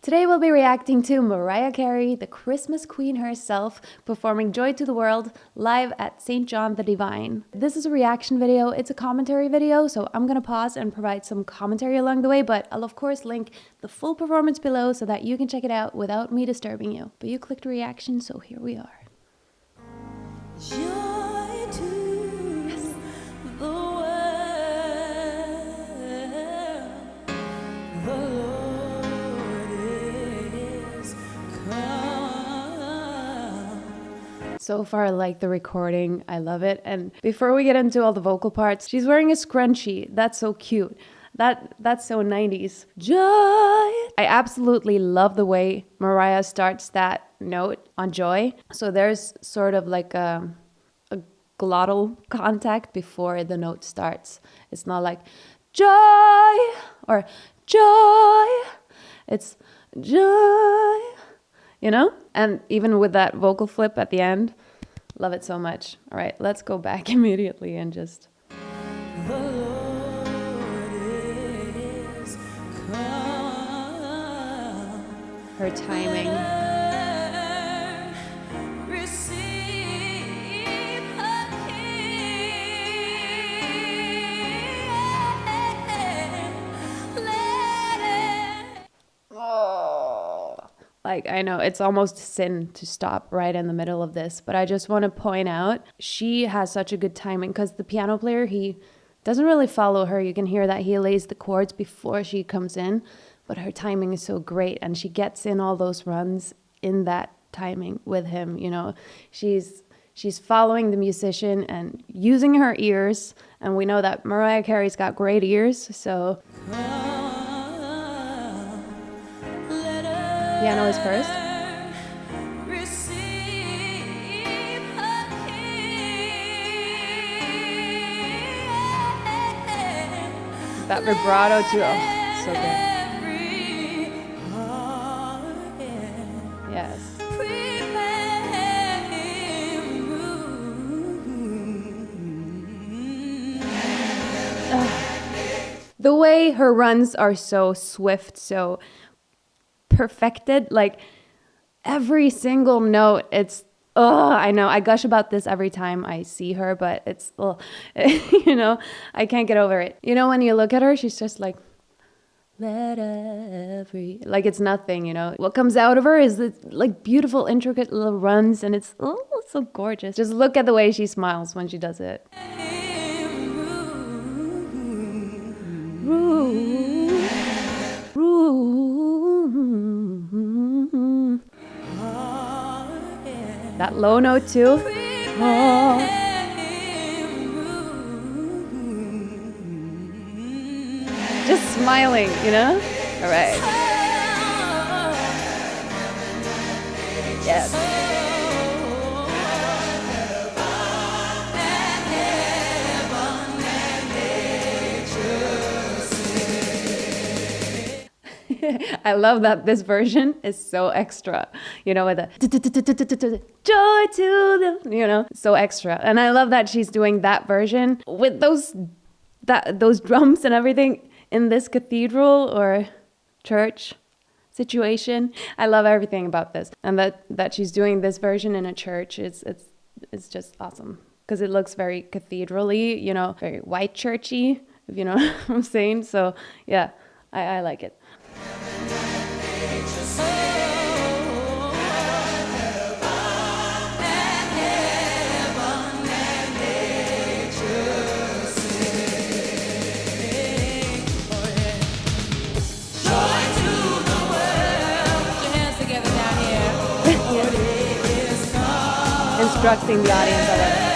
Today we'll be reacting to Mariah Carey, the Christmas queen herself, performing Joy to the World live at St. John the Divine. This is a reaction video, it's a commentary video, so I'm gonna pause and provide some commentary along the way, but I'll of course link the full performance below so that you can check it out without me disturbing you. But you clicked reaction, so here we are. Joy to the world, the Lord is come. So far, I like the recording. I love it. And before we get into all the vocal parts, she's wearing a scrunchie. That's so cute. That's so 90s. Joy. I absolutely love the way Mariah starts that note on Joy. So there's sort of like a glottal contact before the note starts. It's not like joy or joy. It's joy, you know? And even with that vocal flip at the end, love it so much. All right, let's go back immediately and just... The Lord is come. her timing. Receive her King. Let it. Oh. Like, I know it's almost sin to stop right in the middle of this, but I just want to point out she has such a good timing because the piano player, he doesn't really follow her. You can hear that he lays the chords before she comes in, but her timing is so great and she gets in all those runs in that timing with him, you know. She's following the musician and using her ears, and we know that Mariah Carey's got great ears, so piano is first. Receive her King. That vibrato too, oh, so good. Every heart Yes. prepare him room. The way her runs are so swift, so perfected, like every single note, it's, oh, I know, I gush about this every time I see her, but it's, oh, you know, I can't get over it. You know, when you look at her, she's just like, let every, like it's nothing, you know. What comes out of her is this, like, beautiful, intricate little runs, and it's, oh, it's so gorgeous. Just look at the way she smiles when she does it. That low note too. Oh. Just smiling, you know? All right. Yes. I love that this version is so extra, you know, with the joy to the, you know, so extra. And I love that she's doing that version with those drums and everything in this cathedral or church situation. I love everything about this, and that she's doing this version in a church. It's just awesome because it looks very cathedral-y, you know, very white churchy, if you know what I'm saying. So yeah, I like it. Instructing the audience already.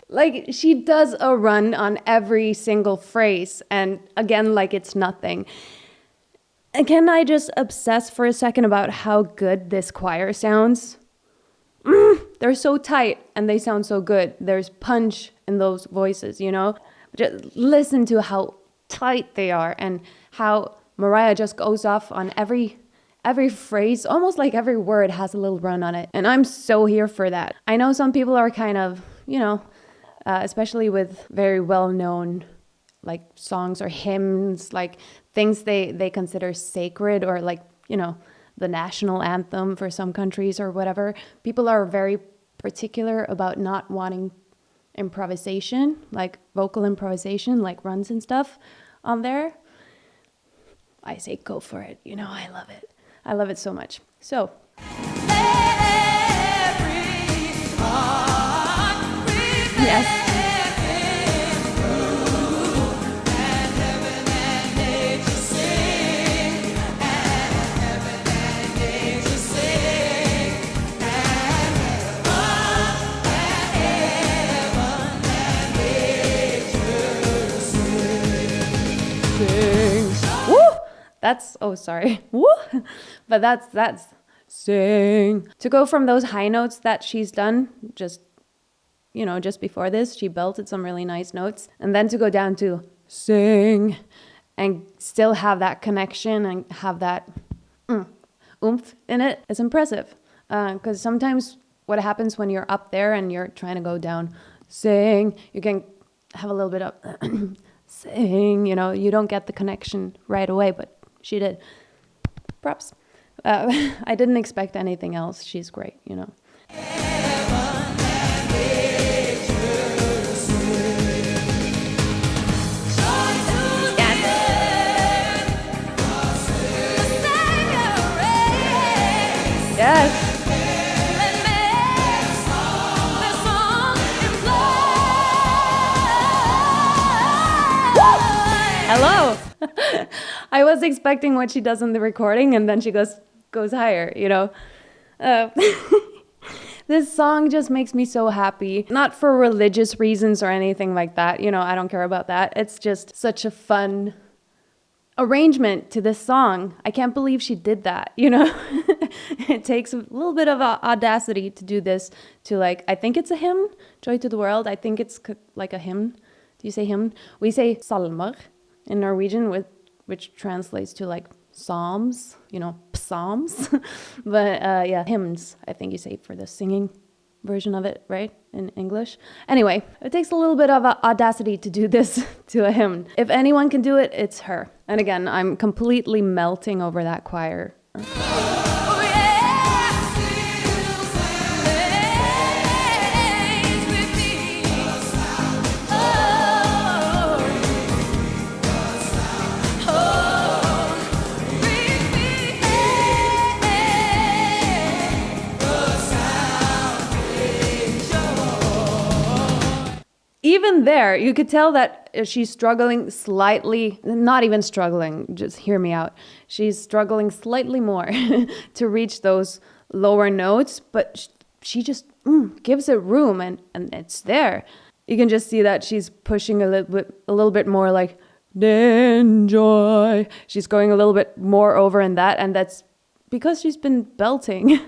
Like, she does a run on every single phrase, and again, like it's nothing. And can I just obsess for a second about how good this choir sounds? They're so tight and they sound so good. There's punch in those voices, you know? Just listen to how tight they are and how Mariah just goes off on every every phrase, almost like every word has a little run on it. And I'm so here for that. I know some people are kind of, especially with very well-known like songs or hymns, like things they consider sacred, or like, the national anthem for some countries or whatever. People are very particular about not wanting improvisation, like vocal improvisation, like runs and stuff on there. I say go for it. I love it. I love it so much. So yes. That's, oh, sorry. Woo! But that's sing. To go from those high notes that she's done, just before this, she belted some really nice notes. And then to go down to sing and still have that connection and have that oomph in it is impressive. Because sometimes what happens when you're up there and you're trying to go down, sing, you can have a little bit of sing, you don't get the connection right away, but she did. Props. I didn't expect anything else. She's great, Yes. Hello. I was expecting what she does in the recording, and then she goes higher, This song just makes me so happy. Not for religious reasons or anything like that. I don't care about that. It's just such a fun arrangement to this song. I can't believe she did that, It takes a little bit of audacity to do this to, like, I think it's a hymn, Joy to the World. I think it's like a hymn. Do you say hymn? We say salmer in Norwegian, which translates to like psalms, psalms. But yeah, hymns, I think you say for the singing version of it, right? In English. Anyway, it takes a little bit of audacity to do this to a hymn. If anyone can do it, it's her. And again, I'm completely melting over that choir. Even there, you could tell that she's struggling slightly, not even struggling, just hear me out. She's struggling slightly more to reach those lower notes, but she just gives it room and it's there. You can just see that she's pushing a little bit more like, enjoy. She's going a little bit more over in that, and that's because she's been belting,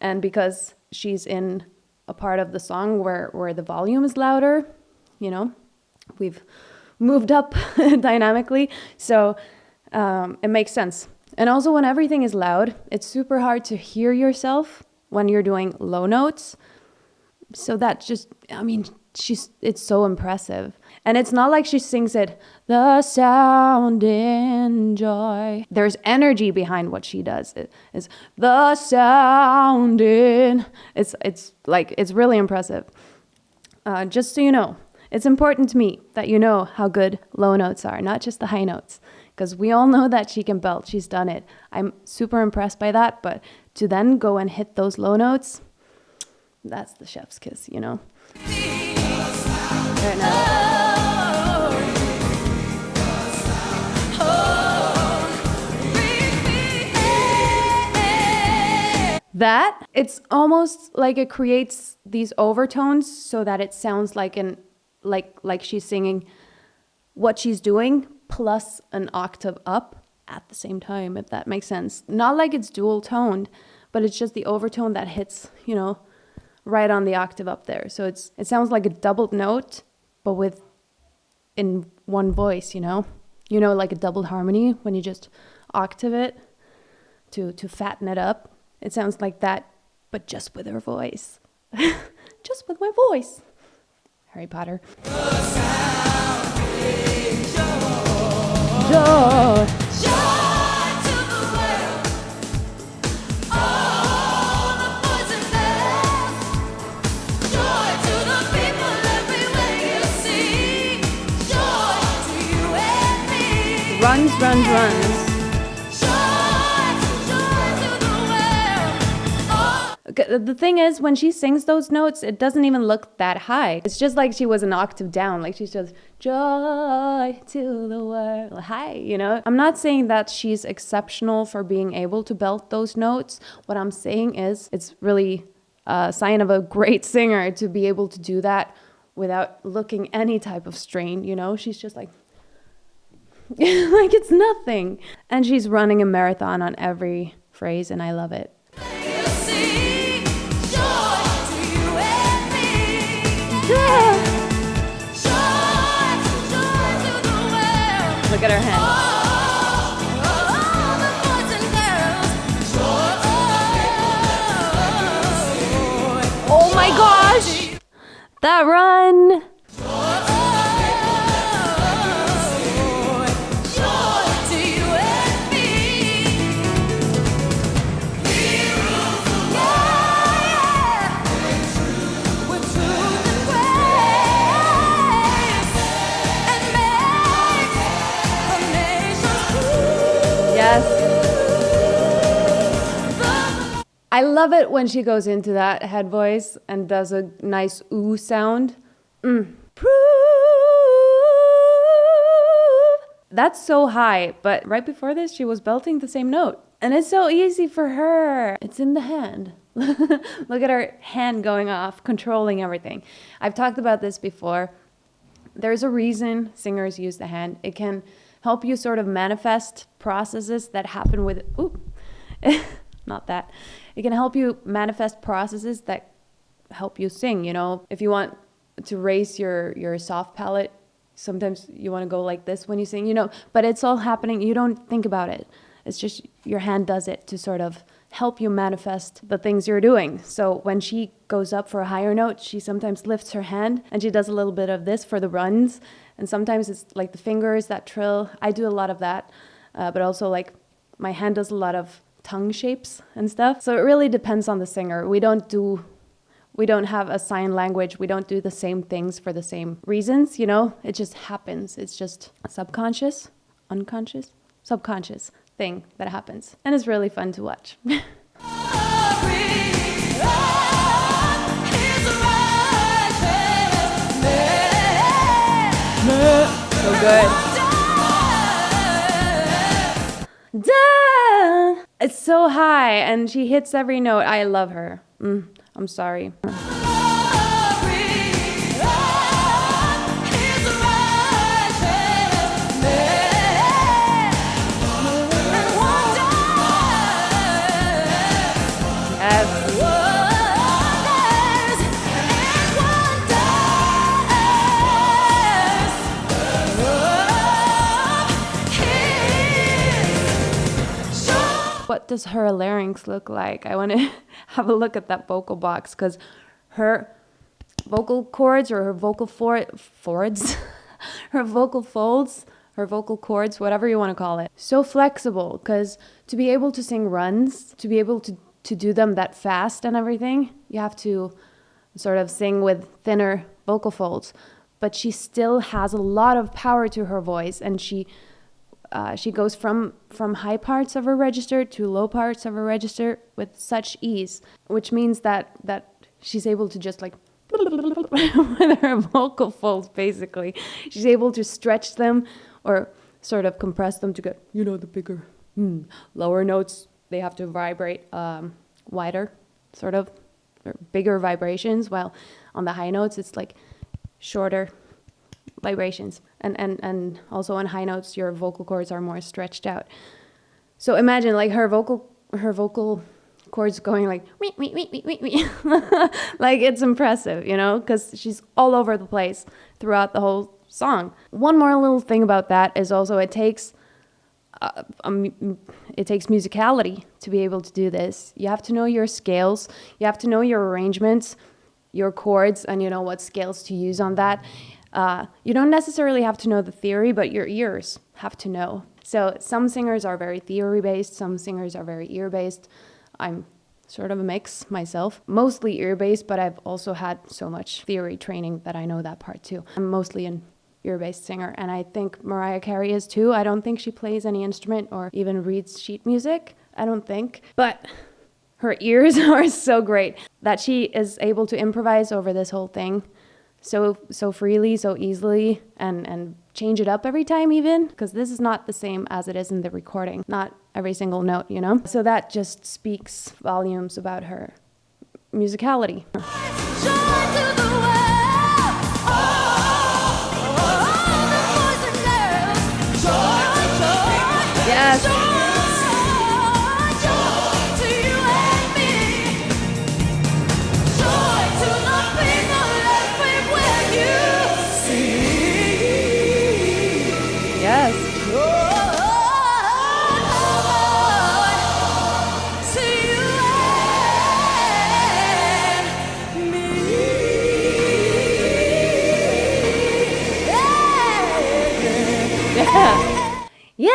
and because she's in a part of the song where the volume is louder, we've moved up dynamically, so it makes sense. And also when everything is loud, it's super hard to hear yourself when you're doing low notes. So that just, it's so impressive. And it's not like she sings it, the sound in joy. There's energy behind what she does. It's the sound in. It's really impressive. Just so you know, it's important to me that you know how good low notes are, not just the high notes. Because we all know that she can belt. She's done it. I'm super impressed by that. But to then go and hit those low notes, that's the chef's kiss, Very nice. That, it's almost like it creates these overtones so that it sounds like like she's singing what she's doing plus an octave up at the same time, if that makes sense. Not like it's dual toned, but it's just the overtone that hits, right on the octave up there. So it sounds like a doubled note, but in one voice, like a double harmony when you just octave it to fatten it up. It sounds like that, but just with her voice. Just with my voice. Harry Potter. Joy. Joy to the world. All the boys and girls. Joy to the people everywhere you see. Joy to you and me. Runs, runs, runs. Joy to the world. The thing is, when she sings those notes, it doesn't even look that high. It's just like she was an octave down. Like she's just joy to the world. High, you know? I'm not saying that she's exceptional for being able to belt those notes. What I'm saying is it's really a sign of a great singer to be able to do that without looking any type of strain, you know? She's just like like it's nothing. And she's running a marathon on every phrase, and I love it. You see, joy to you and me. Yeah. Joy to the world. Look at her hand. All the boys and girls. Joy. Oh my gosh! That run! Joy to you and me. Yeah. With truth and grace. And makes the nations free. Yes. I love it when she goes into that head voice and does a nice ooh sound. Prove. That's so high, but right before this, she was belting the same note. And it's so easy for her. It's in the hand. Look at her hand going off, controlling everything. I've talked about this before. There's a reason singers use the hand. It can help you sort of manifest processes that happen with, ooh, not that. It can help you manifest processes that help you sing, you know. If you want to raise your soft palate, sometimes you want to go like this when you sing, you know, but it's all happening. You don't think about it. It's just your hand does it to sort of help you manifest the things you're doing. So when she goes up for a higher note, she sometimes lifts her hand and she does a little bit of this for the runs. And sometimes it's like the fingers that trill. I do a lot of that, but also like my hand does a lot of tongue shapes and stuff. So it really depends on the singer. We don't have a sign language. We don't do the same things for the same reasons, you know? It just happens. It's just a subconscious thing that happens. And it's really fun to watch. So good. Duh! It's so high and she hits every note. I love her. I'm sorry. What does her larynx look like? I want to have a look at that vocal box because her vocal cords or her vocal folds, her vocal cords, whatever you want to call it, so flexible because to be able to sing runs, to be able to do them that fast and everything, you have to sort of sing with thinner vocal folds. But she still has a lot of power to her voice, and she goes from high parts of her register to low parts of her register with such ease, which means that she's able to just like with her vocal folds, basically. She's able to stretch them or sort of compress them to get, you know, the bigger, lower notes. They have to vibrate wider, sort of, or bigger vibrations, while on the high notes, it's like shorter vibrations. And also on high notes, your vocal cords are more stretched out. So imagine like her vocal cords going like, wee, wee, wee, wee, wee, wee. Like it's impressive, you know, because she's all over the place throughout the whole song. One more little thing about that is also it takes it takes musicality to be able to do this. You have to know your scales, you have to know your arrangements, your chords, and you know what scales to use on that. You don't necessarily have to know the theory, but your ears have to know. So some singers are very theory-based, some singers are very ear-based. I'm sort of a mix myself, mostly ear-based, but I've also had so much theory training that I know that part too. I'm mostly an ear-based singer, and I think Mariah Carey is too. I don't think she plays any instrument or even reads sheet music, I don't think, but her ears are so great that she is able to improvise over this whole thing so freely, so easily, and change it up every time even, because this is not the same as it is in the recording, not every single note, you know? So that just speaks volumes about her musicality. Yes. Yeah.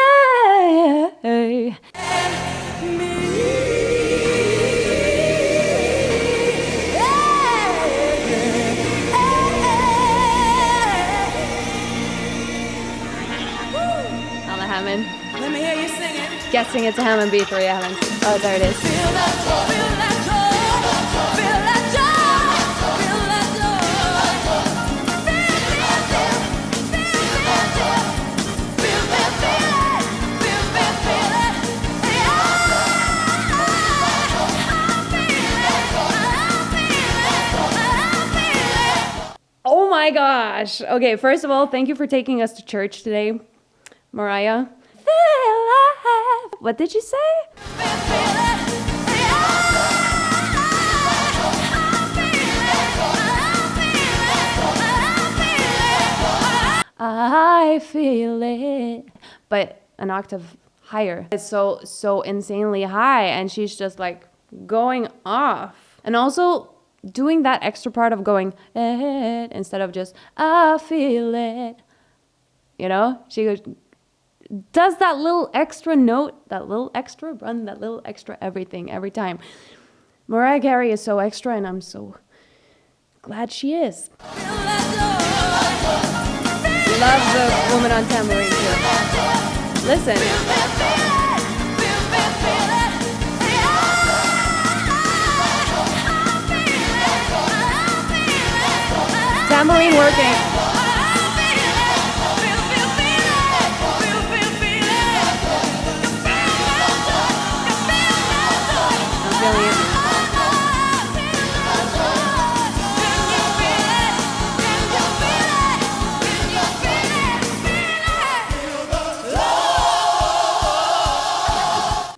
On the Hammond. Let me hear you singing. Guessing it's a Hammond B3. I haven't. Oh, there it is. Feel that joy, feel that joy, feel that joy, feel that joy. Oh my gosh. Okay, first of all, thank you for taking us to church today, Mariah. Feel alive. What did you say? I feel it. But an octave higher. It's so insanely high, and she's just like going off. And also doing that extra part of going instead of just I feel it. You know? She goes, does that little extra note, that little extra run, that little extra everything every time. Mariah Carey is so extra, and I'm so glad she is. Love the woman on tambourine too. Listen. Tambourine working. I'm feeling it.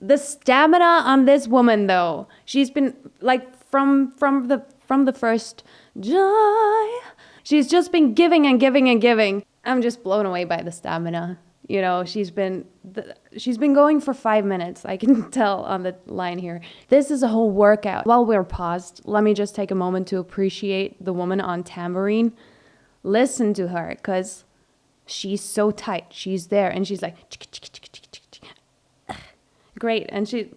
The stamina on this woman, though, she's been like from the first joy, she's just been giving and giving and giving. I'm just blown away by the stamina. You know, she's been going for 5 minutes. I can tell on the line here. This is a whole workout. While we're paused, let me just take a moment to appreciate the woman on tambourine. Listen to her, because she's so tight. She's there, and she's like, great, and she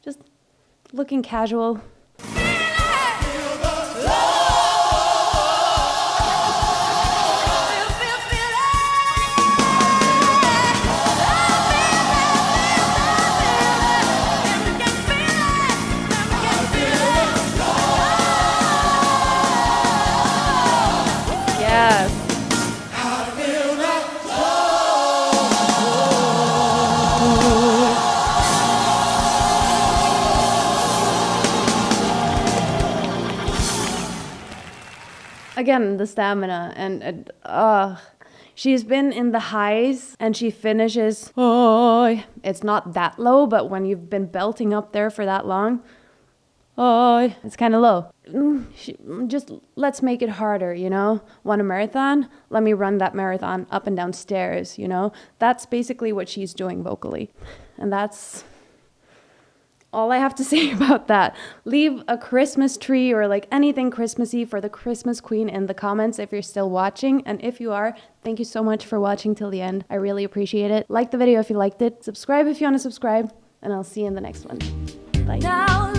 just looking casual. Yes. Again, the stamina, and she's been in the highs, and she finishes, oh, it's not that low, but when you've been belting up there for that long, Oh, it's kind of low. Just let's make it harder, you know? Want a marathon? Let me run that marathon up and down stairs, you know? That's basically what she's doing vocally. And that's all I have to say about that. Leave a Christmas tree or like anything Christmassy for the Christmas Queen in the comments if you're still watching. And if you are, thank you so much for watching till the end. I really appreciate it. Like the video if you liked it. Subscribe if you want to subscribe. And I'll see you in the next one. Bye. Now